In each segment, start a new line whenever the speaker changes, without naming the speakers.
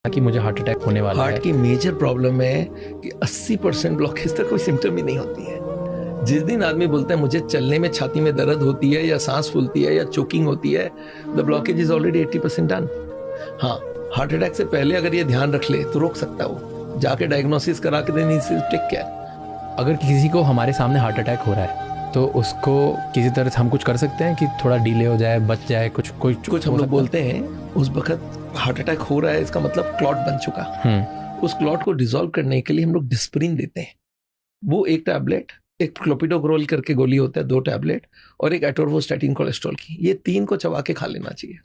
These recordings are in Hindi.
कि मुझे हार्ट अटैक होने वाला है।
हार्ट की मेजर प्रॉब्लम है कि 80% ब्लॉकेज तक कोई सिम्टम ही नहीं होती है। जिस दिन आदमी बोलता है मुझे चलने में छाती में दर्द होती है या सांस फूलती है या चोकिंग होती है, the blockage is already 80% done. हाँ, हार्ट अटैक से पहले अगर ये ध्यान रख ले तो रोक सकता है वो, जाके डायग्नोसिस करा के देनी से टेक केयर।
अगर किसी को हमारे सामने हार्ट अटैक हो रहा है तो उसको किसी तरह से हम कुछ कर सकते हैं कि थोड़ा डिले हो जाए, बच जाए, कुछ
हम लोग बोलते हैं उस वक्त हार्ट अटैक हो रहा है, इसका मतलब क्लॉट बन चुका। उस क्लॉट को डिसॉल्व करने के लिए हम लोग डिस्प्रिन देते हैं। वो एक टैबलेट, एक क्लोपिडोग्रोल करके गोली होता है 2 टैबलेट, और एक एटोर्वोस्टैटिन कोलेस्ट्रॉल की, ये 3 को चबा के खा लेना चाहिए।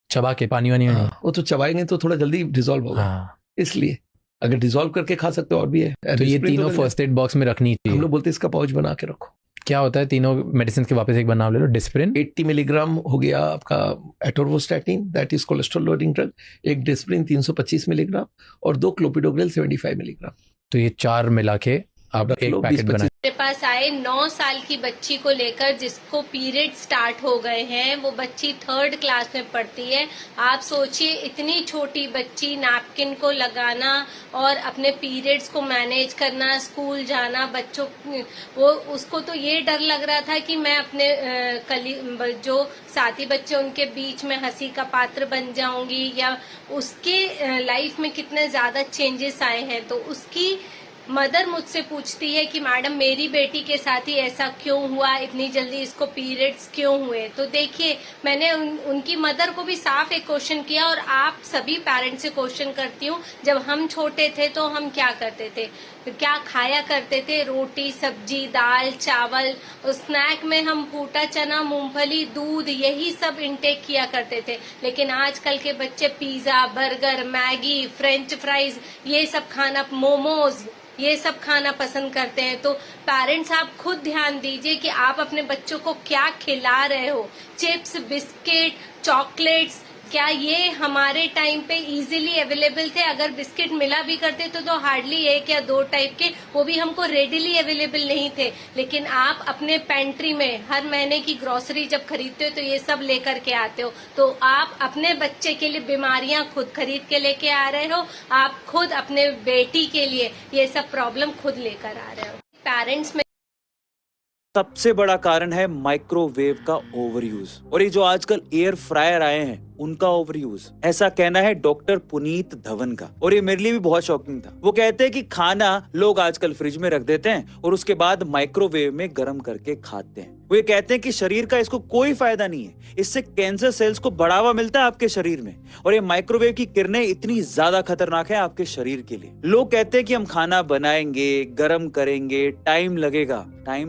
चबा के पानी वानी नहीं।
वो तो चबाएंगे तो थोड़ा जल्दी डिसॉल्व होगा। इसलिए अगर डिसॉल्व करके खा सकते हो और भी है
तो ये तीनों फर्स्ट एड बॉक्स में रखनी चाहिए।
हम लोग बोलते हैं इसका पाउच बना के रखो।
क्या होता है तीनों मेडिसिन के? वापस एक बार नाम ले लो। डिस्प्रिन
80 मिलीग्राम हो गया आपका एटोर्वोस्टैटिन, that is cholesterol loading drug. एक डिस्प्रिन 325 मिलीग्राम और 2 क्लोपिडोग्रेल 75 मिलीग्राम।
तो ये 4 मिला के आप एक पैकेट बनाए।
मेरे पास आए 9 साल की बच्ची को लेकर जिसको पीरियड स्टार्ट हो गए हैं। वो बच्ची 3rd क्लास में पढ़ती है। आप सोचिए, इतनी छोटी बच्ची, नैपकिन को लगाना और अपने पीरियड्स को मैनेज करना, स्कूल जाना, बच्चों वो उसको तो ये डर लग रहा था कि मैं अपने जो साथी बच्चे उनके बीच में हंसी का पात्र बन जाऊंगी, या उसके लाइफ में कितने ज्यादा चेंजेस आए हैं। तो उसकी मदर मुझसे पूछती है कि मैडम मेरी बेटी के साथ ही ऐसा क्यों हुआ, इतनी जल्दी इसको पीरियड्स क्यों हुए। तो देखिए, मैंने उनकी मदर को भी साफ एक क्वेश्चन किया, और आप सभी पेरेंट्स से क्वेश्चन करती हूँ, जब हम छोटे थे तो हम क्या करते थे, क्या खाया करते थे? रोटी, सब्जी, दाल, चावल। स्नैक में हम फूटा चना, मूंगफली, दूध, यही सब इंटेक किया करते थे। लेकिन आजकल के बच्चे pizza, burger, Maggi, French fries, ये सब खाना, मोमोज, ये सब खाना पसंद करते हैं। तो पेरेंट्स आप खुद ध्यान दीजिए कि आप अपने बच्चों को क्या खिला रहे हो। चिप्स, बिस्किट, चॉकलेट्स, क्या ये हमारे टाइम पे इजीली अवेलेबल थे? अगर बिस्किट मिला भी करते तो हार्डली 1 या 2 टाइप के, वो भी हमको रेडिली अवेलेबल नहीं थे। लेकिन आप अपने पेंट्री में हर महीने की ग्रोसरी जब खरीदते हो तो ये सब लेकर के आते हो। तो आप अपने बच्चे के लिए बीमारियां खुद खरीद के लेके आ रहे हो, आप खुद अपने बेटी के लिए ये सब प्रॉब्लम खुद लेकर आ रहे हो। पेरेंट्स में
सबसे बड़ा कारण है माइक्रोवेव का ओवरयूज, और ये जो आजकल एयर फ्रायर आए हैं उनका ओवरयूज। ऐसा कहना है डॉक्टर पुनीत धवन का, और ये मेरे लिए भी बहुत शॉकिंग था। वो कहते हैं कि खाना लोग आजकल फ्रिज में रख देते हैं और उसके बाद माइक्रोवेव में गर्म करके खाते हैं। वो ये कहते हैं कि शरीर का इसको कोई फायदा नहीं है, इससे कैंसर सेल्स को बढ़ावा मिलता है आपके शरीर में, और ये माइक्रोवेव की किरणें इतनी ज्यादा खतरनाक है आपके शरीर के लिए। लोग कहते हैं कि हम खाना बनाएंगे, गर्म करेंगे, टाइम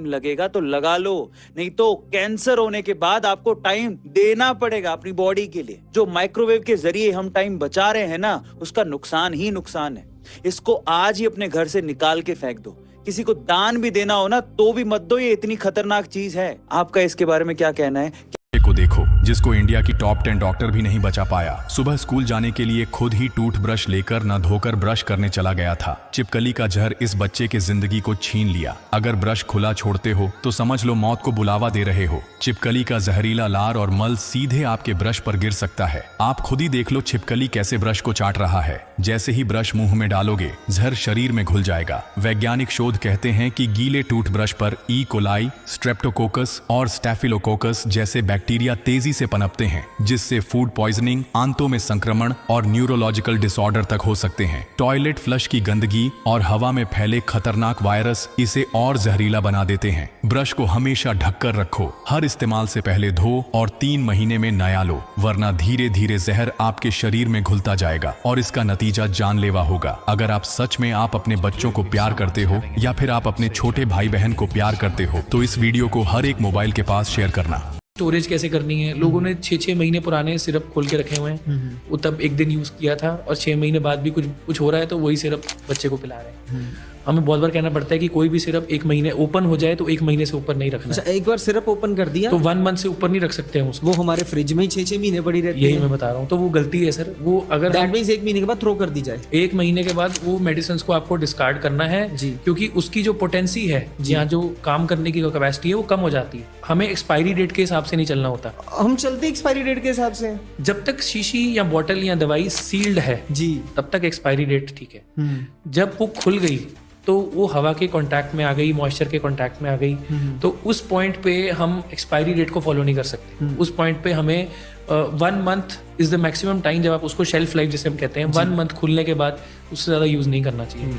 लगेगा तो लगा लो, नहीं तो कैंसर होने के बाद आपको टाइम देना पड़ेगा अपनी बॉडी के लिए। जो माइक्रोवेव के जरिए हम टाइम बचा रहे हैं ना, उसका नुकसान ही नुकसान है। इसको आज ही अपने घर से निकाल के फेंक दो। किसी को दान भी देना हो ना तो भी मत दो, ये इतनी खतरनाक चीज है। आपका इसके बारे में क्या कहना है?
को देखो, जिसको इंडिया की टॉप 10 डॉक्टर भी नहीं बचा पाया। सुबह स्कूल जाने के लिए खुद ही टूथब्रश लेकर न धोकर ब्रश करने चला गया था। छिपकली का जहर इस बच्चे की जिंदगी को छीन लिया। अगर ब्रश खुला छोड़ते हो तो समझ लो मौत को बुलावा दे रहे हो। छिपकली का जहरीला लार और मल सीधे आपके ब्रश पर गिर सकता है। आप खुद ही देख लो छिपकली कैसे ब्रश को चाट रहा है। जैसे ही ब्रश मुंह में डालोगे, जहर शरीर में घुल जाएगा। वैज्ञानिक शोध कहते हैं कि गीले टूथब्रश पर ई कोलाई, स्ट्रेप्टोकोकस और स्टैफिलोकोकस जैसे बैक्टीरिया तेजी से पनपते हैं, जिससे फूड पॉइजनिंग, आंतों में संक्रमण और न्यूरोलॉजिकल डिसऑर्डर तक हो सकते हैं। टॉयलेट फ्लश की गंदगी और हवा में फैले खतरनाक वायरस इसे और जहरीला बना देते हैं। ब्रश को हमेशा ढककर रखो, हर इस्तेमाल से पहले धो और 3 महीने में नया लो, वरना धीरे धीरे जहर आपके शरीर में घुलता जाएगा और इसका नतीजा जानलेवा होगा। अगर आप सच में आप अपने बच्चों को प्यार करते हो या फिर आप अपने छोटे भाई बहन को प्यार करते हो तो इस वीडियो को हर एक मोबाइल के पास शेयर करना।
स्टोरेज कैसे करनी है? लोगों ने 6-6 महीने पुराने सिरप खोल के रखे हुए हैं। वो तब एक दिन यूज़ किया था और 6 महीने बाद भी कुछ हो रहा है तो वही सिरप बच्चे को पिला रहे हैं। हमें बहुत बार कहना पड़ता है कि कोई भी सिरप 1 महीने ओपन हो जाए तो 1 महीने से ऊपर नहीं रखना
अच्छा,
है।
एक बार सिरप ओपन कर दिया
तो 1 मंथ से ऊपर नहीं रख सकते हम उसको।
वो हमारे फ्रिज में ही 6-6 महीने पड़ी रहती
यही
है।
मैं बता रहा हूँ, तो वो गलती है सर। वो अगर
दैट मींस 1 महीने के बाद थ्रो कर दी जाए।
1 महीने के बाद वो मेडिसिन को आपको डिस्कार्ड करना है
जी।
क्योंकि उसकी जो पोटेंसी है, यहाँ जो काम करने की कैपेसिटी है वो कम हो जाती है। हमें एक्सपायरी डेट के हिसाब से नहीं चलना होता।
हम चलते एक्सपायरी डेट के हिसाब से।
जब तक शीशी या बॉटल या दवाई सील्ड है
जी।
तब तक एक्सपायरी डेट ठीक है। जब वो खुल गई तो वो हवा के कांटेक्ट में आ गई, मॉइस्चर के कांटेक्ट में आ गई, तो उस पॉइंट पे हम एक्सपायरी डेट को फॉलो नहीं कर सकते। उस पॉइंट पे हमें 1 month is the maximum time, जब आप उसको शेल्फ लाइफ जिसे हम कहते हैं, 1 मंथ खुलने के बाद उससे ज़्यादा यूज़ नहीं करना चाहिए।